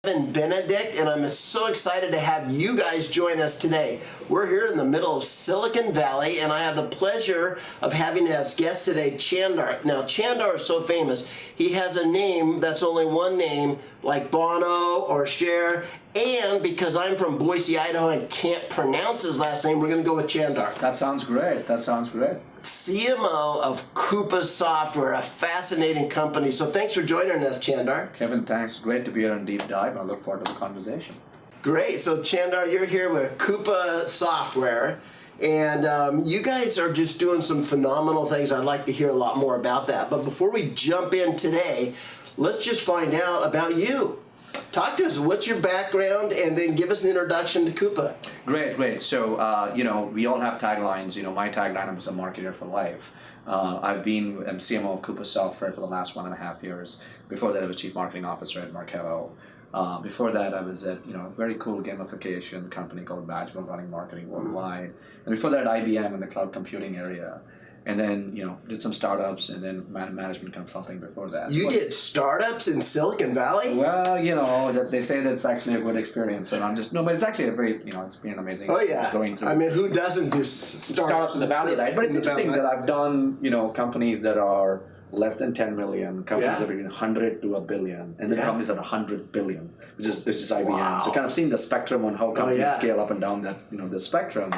And Benedict, and I'm so excited to have you guys join us today. We're here in the middle of Silicon Valley, and I have the pleasure of having as guest today Chandar. Now, Chandar is so famous. He has a name that's only one name, like Bono or Cher, and because I'm from Boise, Idaho, and can't pronounce his last name, we're going to go with Chandar. That sounds great. That sounds great. CMO of Coupa Software, a fascinating company. So thanks for joining us, Chandar. Kevin, thanks. Great to be here on Deep Dive. I look forward to the conversation. Great. So Chandar, you're here with Coupa Software, and you guys are just doing some phenomenal things. I'd like to hear a lot more about that. But before we jump in today, let's just find out about you. Talk to us. What's your background, and then give us an introduction to Coupa. Great. So, we all have taglines. My tagline is a marketer for life. I'm CMO of Coupa Software for the last 1.5 years. Before that, I was Chief Marketing Officer at Marketo. Before that, I was at a very cool gamification company called Badgeville, running marketing worldwide. And before that, at IBM in the cloud computing area. And then, did some startups and then management consulting before that. You did startups in Silicon Valley? Well, they say that's actually a good experience. And but it's actually a very, it's been amazing. Oh, yeah. Going through. I mean, who doesn't do startups in the Valley, right? But it's interesting that I've done, companies that are less than 10 million, companies that are between 100 to 1 billion, and then companies that are 100 billion, which is IBM. Wow. So kind of seeing the spectrum on how companies scale up and down that, the spectrum.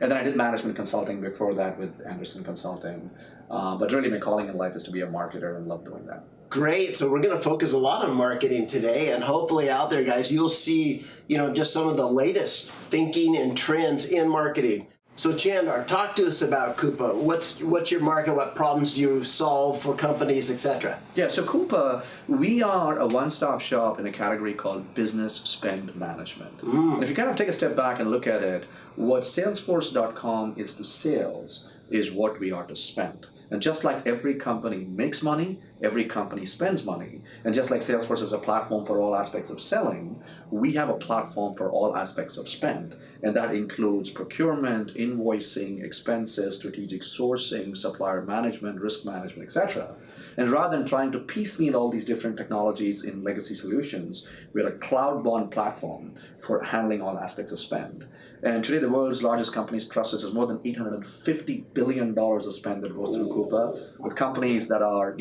And then I did management consulting before that with Anderson Consulting. But really my calling in life is to be a marketer and love doing that. Great. So we're going to focus a lot on marketing today, and hopefully out there, guys, you'll see, just some of the latest thinking and trends in marketing. So Chandar, talk to us about Coupa. What's your market? What problems do you solve for companies, etc.? Yeah, so Coupa, we are a one-stop shop in a category called business spend management. And if you kind of take a step back and look at it, what Salesforce.com is to sales is what we are to spend. And just like every company makes money, every company spends money. And just like Salesforce is a platform for all aspects of selling, we have a platform for all aspects of spend. And that includes procurement, invoicing, expenses, strategic sourcing, supplier management, risk management, etc. And rather than trying to piecemeal all these different technologies in legacy solutions, we're a cloud-born platform for handling all aspects of spend. And today, the world's largest companies trust us. There's more than $850 billion of spend that goes through Coupa, with companies that are,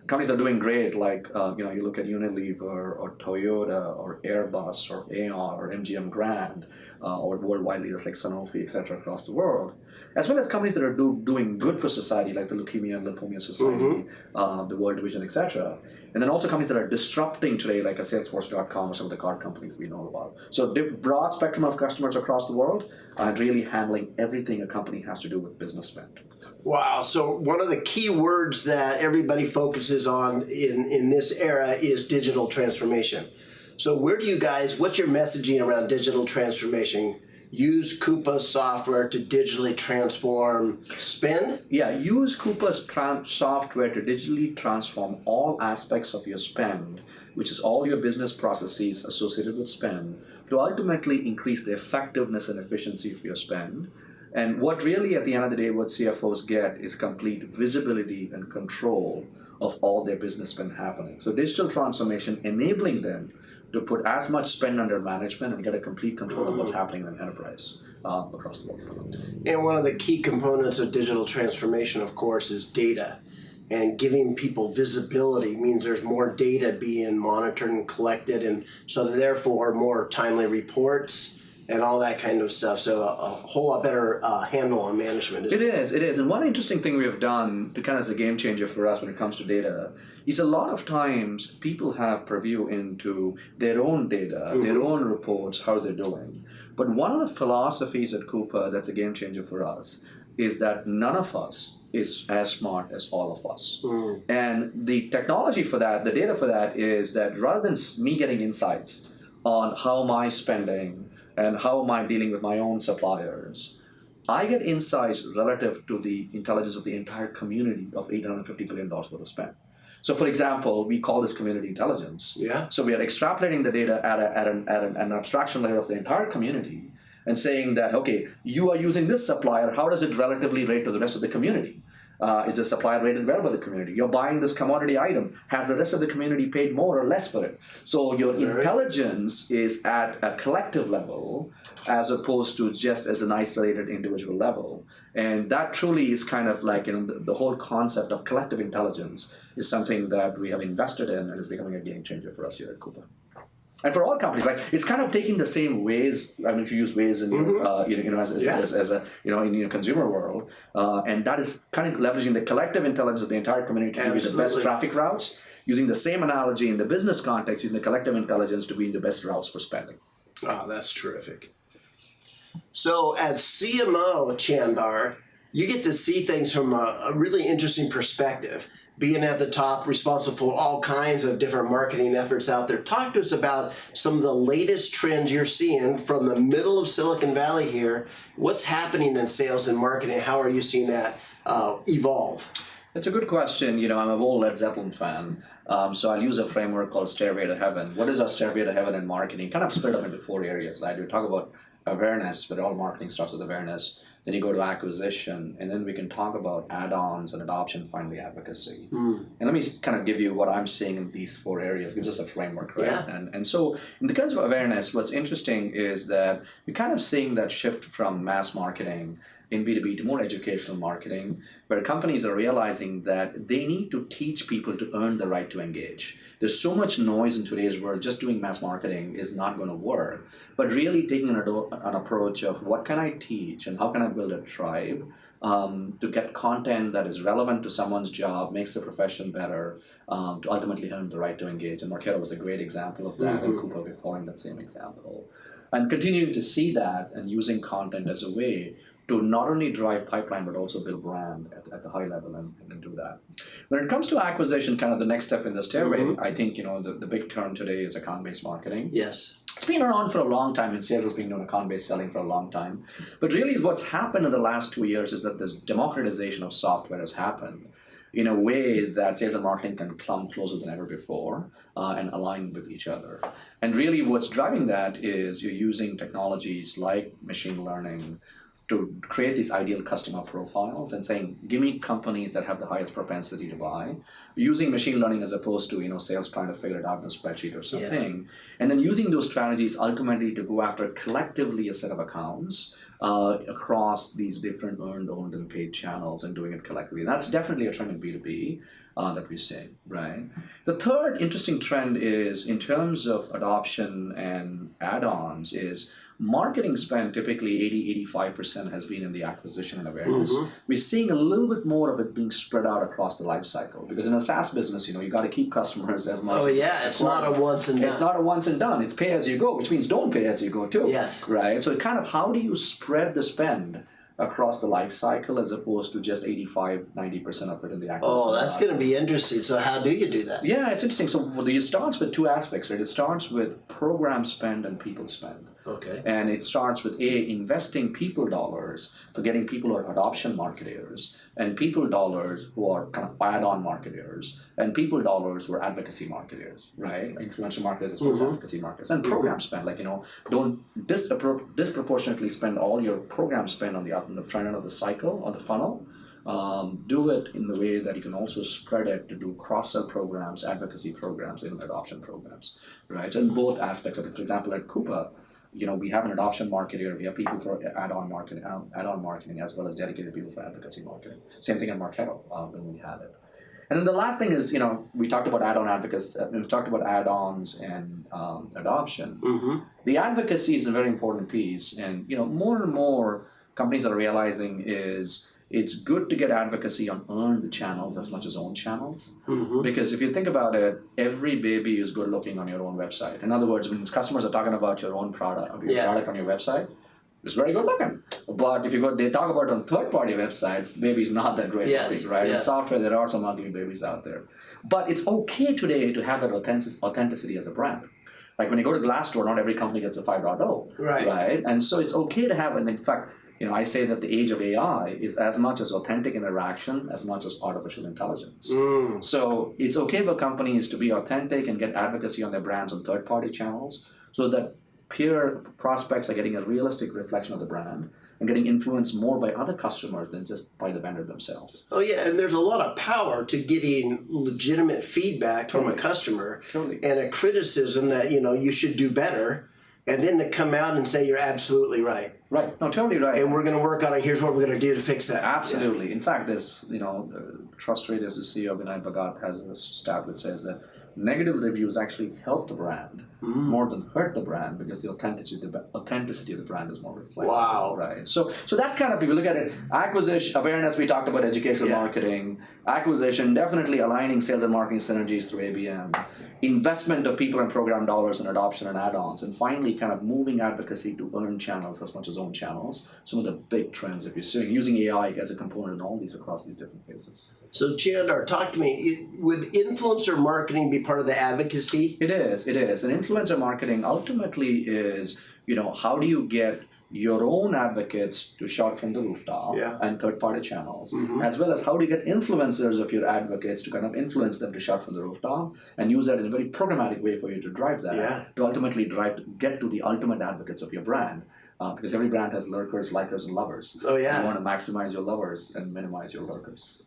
companies are doing great, like, you look at Unilever or Toyota or Airbus or Aon or MGM Grand, or worldwide leaders like Sanofi, etc. across the world, as well as companies that are doing good for society, like the Leukemia and Lymphoma Society, the World Division, etc. And then also companies that are disrupting today, like a Salesforce.com or some of the card companies we know about. So broad spectrum of customers across the world, and really handling everything a company has to do with business spend. Wow. So one of the key words that everybody focuses on in this era is digital transformation. So what's your messaging around digital transformation? Use Coupa software to digitally transform spend? Yeah, use Coupa's software to digitally transform all aspects of your spend, which is all your business processes associated with spend, to ultimately increase the effectiveness and efficiency of your spend. And what really, at the end of the day, what CFOs get is complete visibility and control of all their business spend happening. So digital transformation enabling them to put as much spend under management and get a complete control of what's happening in an enterprise across the world. And one of the key components of digital transformation, of course, is data. And giving people visibility means there's more data being monitored and collected, and so therefore more timely reports and all that kind of stuff. So a whole lot better handle on management. It is. And one interesting thing we have done to kind of as a game changer for us when it comes to data is a lot of times people have purview into their own data, their own reports, how they're doing. But one of the philosophies at Coupa that's a game changer for us is that none of us is as smart as all of us. And the technology for that, the data for that is that rather than me getting insights on how am I spending, and how am I dealing with my own suppliers, I get insights relative to the intelligence of the entire community of $850 billion worth of spend. So for example, we call this community intelligence. So we are extrapolating the data at an abstraction layer of the entire community and saying that, okay, you are using this supplier, how does it relatively rate to the rest of the community? It's a supplier rated well by the community. You're buying this commodity item. Has the rest of the community paid more or less for it? So your intelligence is at a collective level as opposed to just as an isolated individual level. And that truly is kind of like, the whole concept of collective intelligence is something that we have invested in and is becoming a game changer for us here at Coupa. And for all companies, like it's kind of taking the same ways. I mean, if you use ways in your, as a in your consumer world, and that is kind of leveraging the collective intelligence of the entire community to be the best traffic routes. Using the same analogy in the business context, using the collective intelligence to be the best routes for spending. Oh, that's terrific. So, as CMO, Chandar, you get to see things from a really interesting perspective. Being at the top, responsible for all kinds of different marketing efforts out there. Talk to us about some of the latest trends you're seeing from the middle of Silicon Valley here. What's happening in sales and marketing? How are you seeing that evolve? It's a good question. I'm an old Led Zeppelin fan, so I'll use a framework called Stairway to Heaven. What is our Stairway to Heaven in marketing? Kind of split up into 4 areas. Right? We talk about awareness, but all marketing starts with awareness. Then you go to acquisition, and then we can talk about add-ons and adoption, finally advocacy. And let me kind of give you what I'm seeing in these 4 areas. Gives us a framework, right? Yeah. And so in the case of awareness, what's interesting is that you're kind of seeing that shift from mass marketing in B2B to more educational marketing, where companies are realizing that they need to teach people to earn the right to engage. There's so much noise in today's world, just doing mass marketing is not going to work. But really taking an approach of what can I teach and how can I build a tribe to get content that is relevant to someone's job, makes the profession better, to ultimately earn the right to engage. And Marketo was a great example of that, and Coupa, we're following that same example. And continuing to see that and using content as a way to not only drive pipeline, but also build brand at the high level and do that. When it comes to acquisition, kind of the next step in the stairway, I think, the big term today is account-based marketing. Yes. It's been around for a long time, and sales has been doing account-based selling for a long time. But really what's happened in the last 2 years is that this democratization of software has happened in a way that sales and marketing can come closer than ever before and align with each other. And really what's driving that is you're using technologies like machine learning to create these ideal customer profiles and saying, give me companies that have the highest propensity to buy, using machine learning as opposed to sales trying to figure it out in a spreadsheet or something, and then using those strategies ultimately to go after collectively a set of accounts across these different earned, owned, and paid channels and doing it collectively. And that's definitely a trend in B2B that we're seeing, right? The third interesting trend is in terms of adoption and add-ons is marketing spend typically 80-85% has been in the acquisition and awareness. We're seeing a little bit more of it being spread out across the life cycle because in a SaaS business, you got to keep customers as much. Oh yeah, it's not a once and done. It's not a once and done. It's pay as you go, which means don't pay as you go too. Yes. Right. So kind of how do you spread the spend across the life cycle as opposed to just 85-90% of it in the acquisition? Oh, that's going to be interesting. So how do you do that? Yeah, it's interesting. So it starts with 2 aspects, right? It starts with program spend and people spend. Okay. And it starts with investing people dollars for getting people who are adoption marketers, and people dollars who are kind of add-on marketers, and people dollars who are advocacy marketers, right? Influential marketers as well as advocacy marketers. And program spend, don't disproportionately spend all your program spend on the front end of the cycle, on the funnel. Do it in the way that you can also spread it to do cross-sell programs, advocacy programs, even adoption programs, right? And both aspects of it. For example, at Coupa, we have an adoption marketer, we have people for add-on marketing as well as dedicated people for advocacy marketing. Same thing at Marketo when we had it. And then the last thing is, we talked about add-on advocacy, we talked about add-ons and adoption. The advocacy is a very important piece, and more and more companies are realizing is it's good to get advocacy on earned channels as much as owned channels. Because if you think about it, every baby is good looking on your own website. In other words, when customers are talking about your own product, product on your website, it's very good looking. But if they talk about it on third-party websites, baby's not that great looking, right? In software, there are some ugly babies out there. But it's okay today to have that authenticity as a brand. Like when you go to Glassdoor, not every company gets a 5.0, right? And so it's okay to have, and in fact, I say that the age of AI is as much as authentic interaction as much as artificial intelligence. So it's okay for companies to be authentic and get advocacy on their brands on third-party channels so that peer prospects are getting a realistic reflection of the brand and getting influenced more by other customers than just by the vendor themselves. Oh yeah, and there's a lot of power to getting legitimate feedback from a customer and a criticism that, you should do better, and then to come out and say you're absolutely right. Right. No, totally right. And we're going to work on it. Here's what we're going to do to fix that. Absolutely. Yeah. In fact, there's, Trust Rate, as the CEO Benedict has a stat which says that negative reviews actually help the brand more than hurt the brand, because the authenticity of the brand is more reflected. Wow. Right. So that's kind of, if you look at it, acquisition, awareness, we talked about educational marketing, acquisition, definitely aligning sales and marketing synergies through ABM, investment of people and program dollars and adoption and add-ons, and finally kind of moving advocacy to earned channels as much as own channels. Some of the big trends that we're seeing, using AI as a component in all these across these different phases. So Chandar, talk to me. Would influencer marketing be part of the advocacy? It is. And influencer marketing ultimately is, how do you get your own advocates to shout from the rooftop and third-party channels, as well as how do you get influencers of your advocates to kind of influence them to shout from the rooftop and use that in a very programmatic way for you to drive that, to ultimately get to the ultimate advocates of your brand. Because every brand has lurkers, likers, and lovers. Oh yeah. You want to maximize your lovers and minimize your lurkers.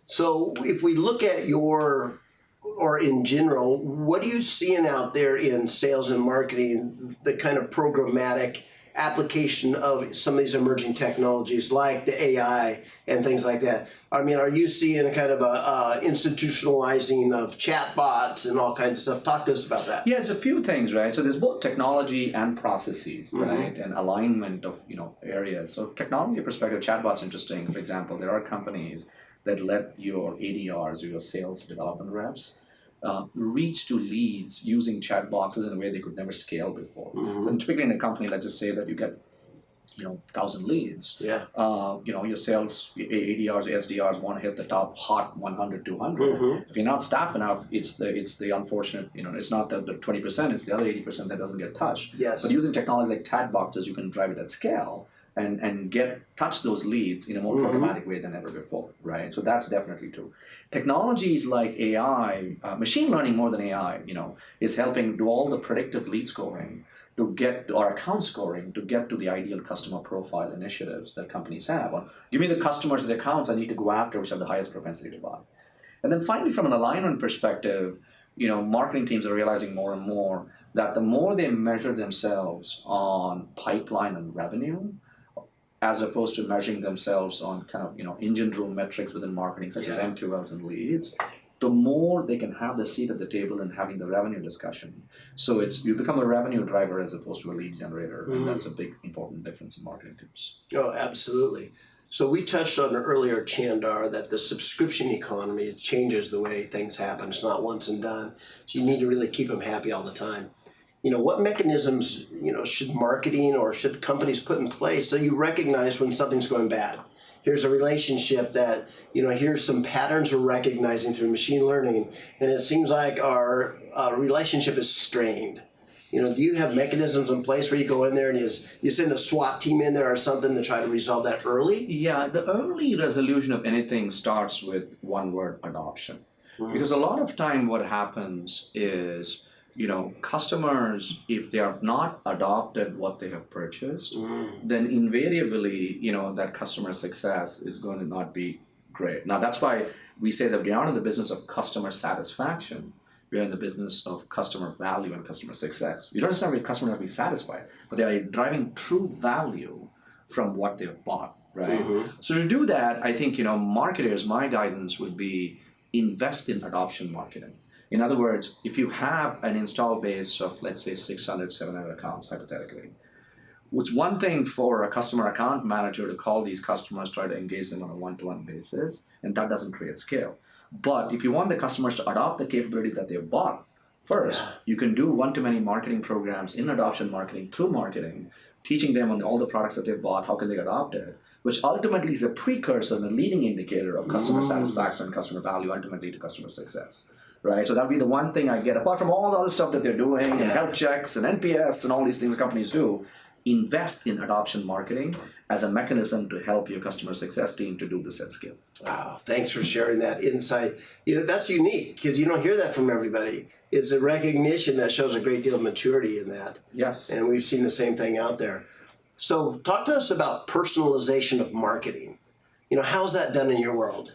So if we look at or in general, what are you seeing out there in sales and marketing, the kind of programmatic application of some of these emerging technologies like the AI and things like that? I mean, are you seeing a kind of a institutionalizing of chatbots and all kinds of stuff? Talk to us about that. Yeah, it's a few things, right? So there's both technology and processes, right? And alignment of, areas. So technology perspective, chatbots interesting. For example, there are companies that let your ADRs or your sales development reps reach to leads using chat boxes in a way they could never scale before. And typically in a company, let's just say that you get 1,000 leads. Yeah. Your sales ADRs, SDRs want to hit the top hot 100, 200. If you're not staff enough, it's the unfortunate, it's not the 20%, it's the other 80% that doesn't get touched. Yes. But using technology like chat boxes, you can drive it at scale and touch those leads in a more programmatic way than ever before, right? So that's definitely true. Technologies like AI, machine learning more than AI, is helping do all the predictive lead scoring to get, or account scoring, to get to the ideal customer profile initiatives that companies have. Or give me the customers and the accounts I need to go after which have the highest propensity to buy. And then finally, from an alignment perspective, marketing teams are realizing more and more that the more they measure themselves on pipeline and revenue, as opposed to measuring themselves on kind of engine room metrics within marketing, such as MQLs and leads, the more they can have the seat at the table in having the revenue discussion. So you become a revenue driver as opposed to a lead generator, and that's a big important difference in marketing teams. Oh, absolutely. So we touched on earlier, Chandar, that the subscription economy changes the way things happen. It's not once and done. So you need to really keep them happy all the time. What mechanisms, should marketing or should companies put in place so you recognize when something's going bad? Here's a relationship that, here's some patterns we're recognizing through machine learning, and it seems like our relationship is strained. Do you have mechanisms in place where you go in there and you send a SWAT team in there or something to try to resolve that early? Yeah, the early resolution of anything starts with one word: adoption. Because a lot of time what happens is, customers, if they have not adopted what they have purchased, then invariably, that customer success is going to not be great. Now, that's why we say that we are in the business of customer satisfaction. We are in the business of customer value and customer success. You don't necessarily want customers to be satisfied, but they are driving true value from what they've bought, right? So to do that, I think, marketers, my guidance would be invest in adoption marketing. In other words, if you have an install base of, let's say, 600, 700 accounts, hypothetically, it's one thing for a customer account manager to call these customers, try to engage them on a one-to-one basis, and that doesn't create scale. But if you want the customers to adopt the capability that they've bought first, you can do one-to-many marketing programs in adoption marketing through marketing, teaching them on all the products that they've bought, how can they adopt it, which ultimately is a precursor and a leading indicator of customer satisfaction and customer value, ultimately to customer success. Right, so that'll be the one thing I get, apart from all the other stuff that they're doing, and health checks and NPS and all these things companies do. invest in adoption marketing as a mechanism to help your customer success team to do this at scale. Wow, thanks for sharing that insight. That's unique because you don't hear that from everybody. It's a recognition that shows a great deal of maturity in that. Yes. And we've seen the same thing out there. So talk to us about personalization of marketing. How's that done in your world?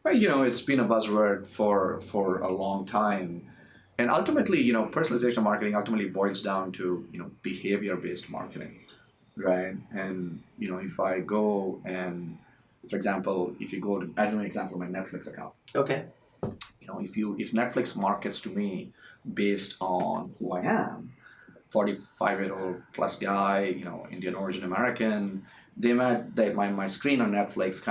Well, it's been a buzzword for a long time. And ultimately, personalization marketing ultimately boils down to, behavior-based marketing, right? And, if I go and, for example, if you go to, I'll give you an example of my Netflix account. Okay. If Netflix markets to me based on who I am, 45-year-old plus guy, Indian origin American, my screen on Netflix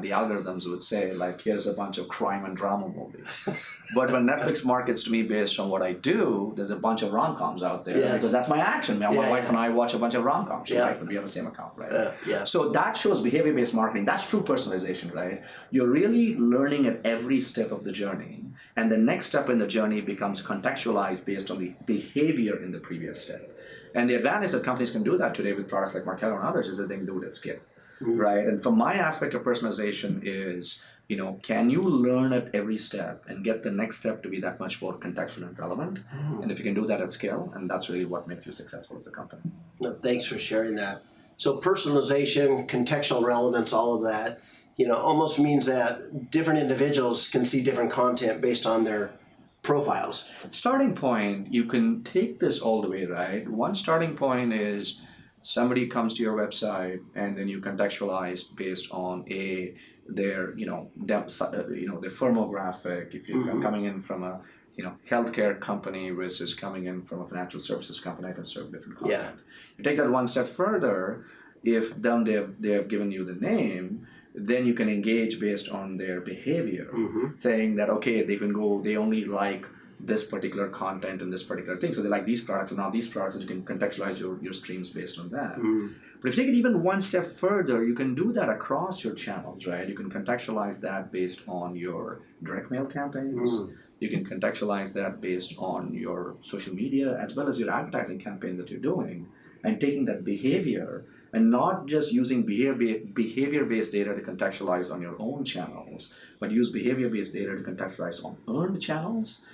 the algorithms would say like, here's a bunch of crime and drama movies. But when Netflix markets to me based on what I do, there's a bunch of rom-coms out there because that's my action. My wife and I watch a bunch of rom-coms. She likes them. We have the same account, right? So that shows behavior-based marketing. That's true personalization, right? You're really learning at every step of the journey. And the next step in the journey becomes contextualized based on the behavior in the previous step. And the advantage that companies can do that today with products like Marketo and others is that they can do it at scale, right? And from my aspect of personalization is, can you learn at every step and get the next step to be that much more contextual and relevant? And if you can do that at scale, and that's really what makes you successful as a company. No, thanks for sharing that. So personalization, contextual relevance, all of that, almost means that different individuals can see different content based on their profiles. Starting point, you can take this all the way, right? One starting point is somebody comes to your website and then you contextualize based on their firmographic. If you're coming in from a healthcare company versus coming in from a financial services company, I can serve different content. You take that one step further. If they have given you the name, then you can engage based on their behavior, saying that, okay, they only like this particular content and this particular thing. So they like these products and now these products, and you can contextualize your streams based on that. But if you take it even one step further, you can do that across your channels, right? You can contextualize that based on your direct mail campaigns. You can contextualize that based on your social media as well as your advertising campaigns that you're doing, and taking that behavior and not just using behavior-based data to contextualize on your own channels, but use behavior-based data to contextualize on earned channels,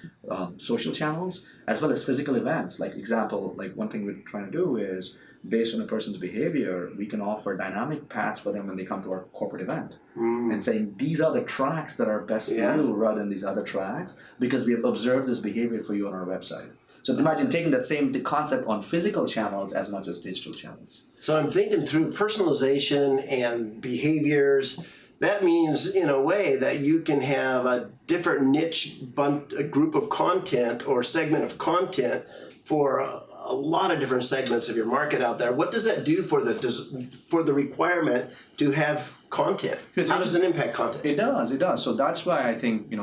social channels, as well as physical events. Like example, like one thing we're trying to do is, based on a person's behavior, we can offer dynamic paths for them when they come to our corporate event. And saying, these are the tracks that are best for you rather than these other tracks, because we have observed this behavior for you on our website. So imagine taking that same concept on physical channels as much as digital channels. So I'm thinking through personalization and behaviors. That means, in a way, that you can have a different niche a group of content or segment of content for a lot of different segments of your market out there. What does that do for the requirement to have content? How does it impact content? It does. So that's why I think,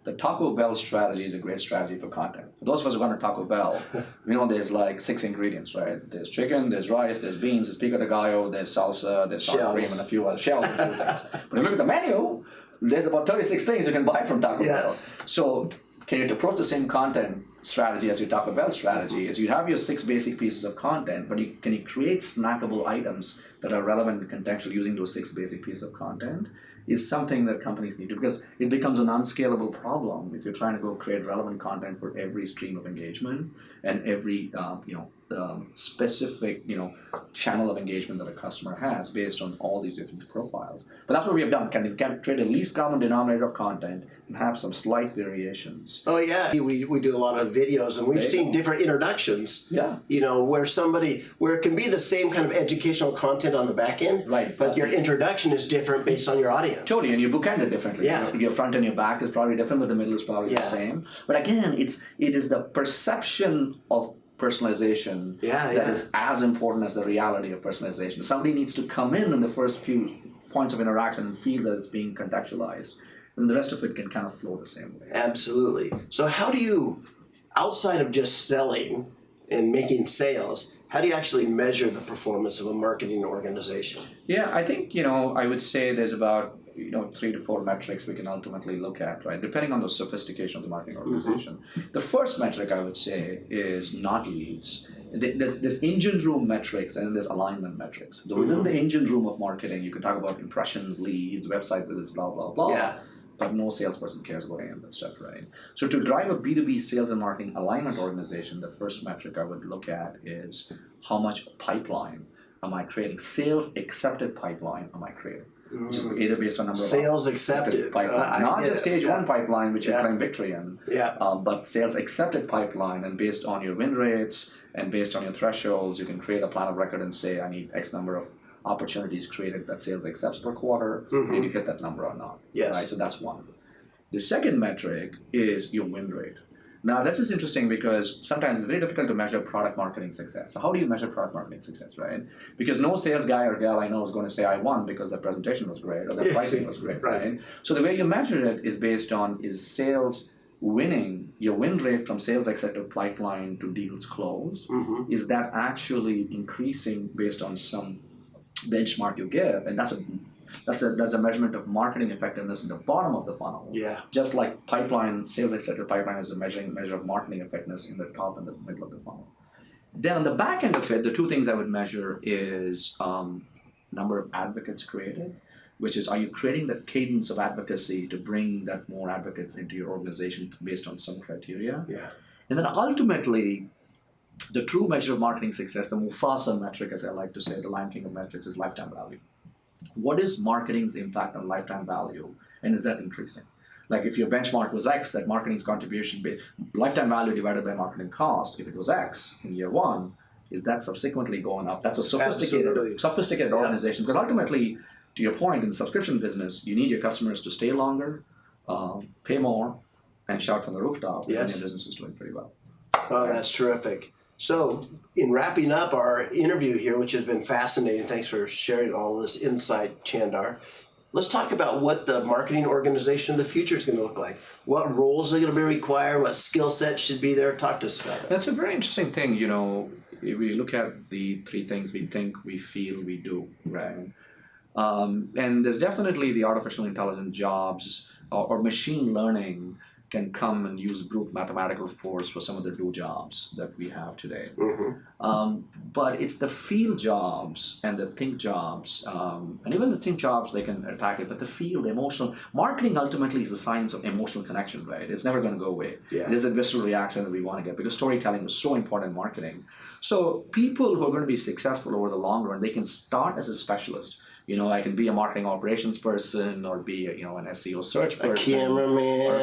the Taco Bell strategy is a great strategy for content. For those of us who go to Taco Bell, there's like 6 ingredients, right? There's chicken, there's rice, there's beans, there's pico de gallo, there's salsa, there's sour cream, and a few other shells and a few things. But if you look at the menu, there's about 36 things you can buy from Taco Bell. So can you approach the same content strategy as your Taco Bell strategy? Is you have your 6 basic pieces of content, but can you create snackable items that are relevant and contextual using those 6 basic pieces of content? Is something that companies need to, because it becomes an unscalable problem if you're trying to go create relevant content for every stream of engagement and every specific channel of engagement that a customer has based on all these different profiles. But that's what we have done. Can create a least common denominator of content and have some slight variations. Oh yeah, we do a lot of videos, and we've seen different introductions. Where it can be the same kind of educational content on the back end, right? But your introduction is different based on your audience. Totally, and you bookend it differently. Your front and your back is probably different, but the middle is probably the same. But again, it is the perception of personalization that is as important as the reality of personalization. Somebody needs to come in the first few points of interaction and feel that it's being contextualized, and the rest of it can kind of flow the same way. Absolutely. So how do you, outside of just selling and making sales, how do you actually measure the performance of a marketing organization? Yeah, I think, I would say there's about 3 to 4 metrics we can ultimately look at, right? Depending on the sophistication of the marketing organization. The first metric I would say is not leads, there's engine room metrics and then there's alignment metrics. So within the engine room of marketing, you can talk about impressions, leads, website visits, blah, blah, blah. Yeah. But no salesperson cares about any of that stuff, right? So to drive a B2B sales and marketing alignment organization, the first metric I would look at is how much pipeline am I creating? Sales accepted pipeline am I creating? Which is either based on number of sales accepted pipeline, not just stage one pipeline, which you claim victory in, Yeah. but sales accepted pipeline, and based on your win rates and based on your thresholds, you can create a plan of record and say, I need X number of opportunities created that sales accepts per quarter. Did you hit that number or not? Yes. Right. So that's one. The second metric is your win rate. Now, this is interesting because sometimes it's very difficult to measure product marketing success. So how do you measure product marketing success, right? Because no sales guy or gal I know is going to say I won because the presentation was great or the pricing was great, right? So the way you measure it is based on is sales winning, your win rate from sales accepted pipeline to deals closed, is that actually increasing based on some benchmark you give? And that's a measurement of marketing effectiveness in the bottom of the funnel. Yeah. Just like pipeline, sales accepted pipeline is a measure of marketing effectiveness in the top and the middle of the funnel. Then on the back end of it, the two things I would measure is number of advocates created, which is, are you creating that cadence of advocacy to bring that more advocates into your organization based on some criteria? Yeah. And then ultimately, the true measure of marketing success, the Mufasa metric, as I like to say, the Lion King of metrics, is lifetime value. What is marketing's impact on lifetime value, and is that increasing? Like if your benchmark was X, that marketing's contribution, lifetime value divided by marketing cost, if it was X in year one, is that subsequently going up? That's a sophisticated organization, because ultimately, to your point, in the subscription business, you need your customers to stay longer, pay more, and shout from the rooftop when your business is doing pretty well. Oh, that's terrific. So, in wrapping up our interview here, which has been fascinating, thanks for sharing all this insight, Chandar. Let's talk about what the marketing organization of the future is going to look like. What roles are going to be required? What skill sets should be there? Talk to us about it. That's a very interesting thing. You know, if we look at the three things we think, we feel, we do, right? And there's definitely the artificial intelligence jobs or machine learning can come and use brute mathematical force for some of the do jobs that we have today. But it's the feel jobs and the think jobs, and even the think jobs, they can attack it, but the feel, the emotional, marketing ultimately is the science of emotional connection, right? It's never going to go away. It is a visceral reaction that we want to get, because storytelling is so important in marketing. So people who are going to be successful over the long run, they can start as a specialist. You know, I can be a marketing operations person, or be an SEO search person, a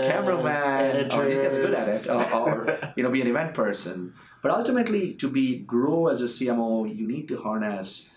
cameraman, editor. Or these guys are good at it, or be an event person. But ultimately, to grow as a CMO, you need to harness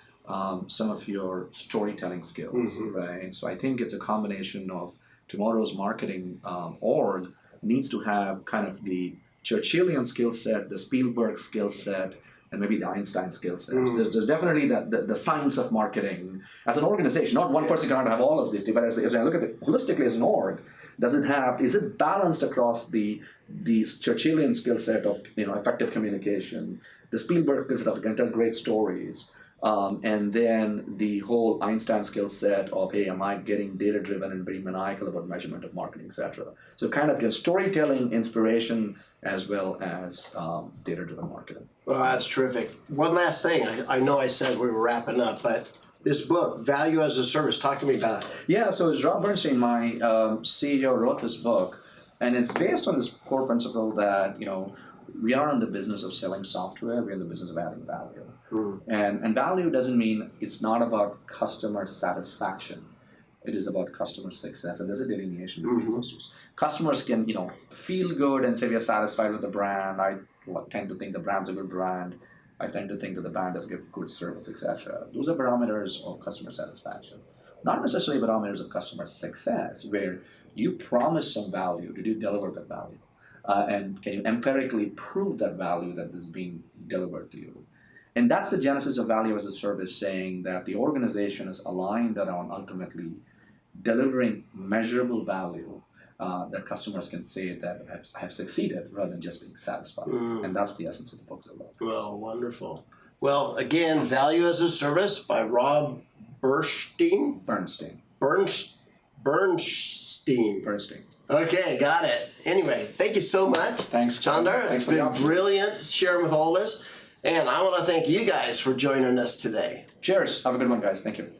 some of your storytelling skills, right? So I think it's a combination of tomorrow's marketing org needs to have kind of the Churchillian skill set, the Spielberg skill set, and maybe the Einstein skill set. There's definitely the science of marketing as an organization. Not one person cannot have all of these, but as I look at it holistically as an org, is it balanced across the Churchillian skill set of effective communication, the Spielberg skill set of can tell great stories, and then the whole Einstein skill set of, hey, am I getting data driven and very maniacal about measurement of marketing, etc. So kind of storytelling, inspiration, as well as data driven marketing. Well, that's terrific. One last thing. I know I said we were wrapping up, but this book, Value as a Service, talk to me about it. Yeah, so it's Rob Bernstein, my CEO, wrote this book, and it's based on this core principle that, we are in the business of selling software, we're in the business of adding value. And value doesn't mean it's not about customer satisfaction. It is about customer success, and there's a delineation between those two. Customers can, feel good and say we are satisfied with the brand. I tend to think the brand's a good brand. I tend to think that the brand does give good service, etc. Those are barometers of customer satisfaction, not necessarily barometers of customer success, where you promise some value. Did you deliver that value? And can you empirically prove that value that is being delivered to you? And that's the genesis of Value as a Service, saying that the organization is aligned around ultimately delivering measurable value that customers can say that I have succeeded, rather than just being satisfied. And that's the essence of the book. Well, wonderful. Well, again, Value as a Service by Rob Bernstein. Okay, got it. Anyway, thank you so much. Thanks, Chandar. It's been brilliant sharing with all of us. And I want to thank you guys for joining us today. Cheers. Have a good one, guys. Thank you.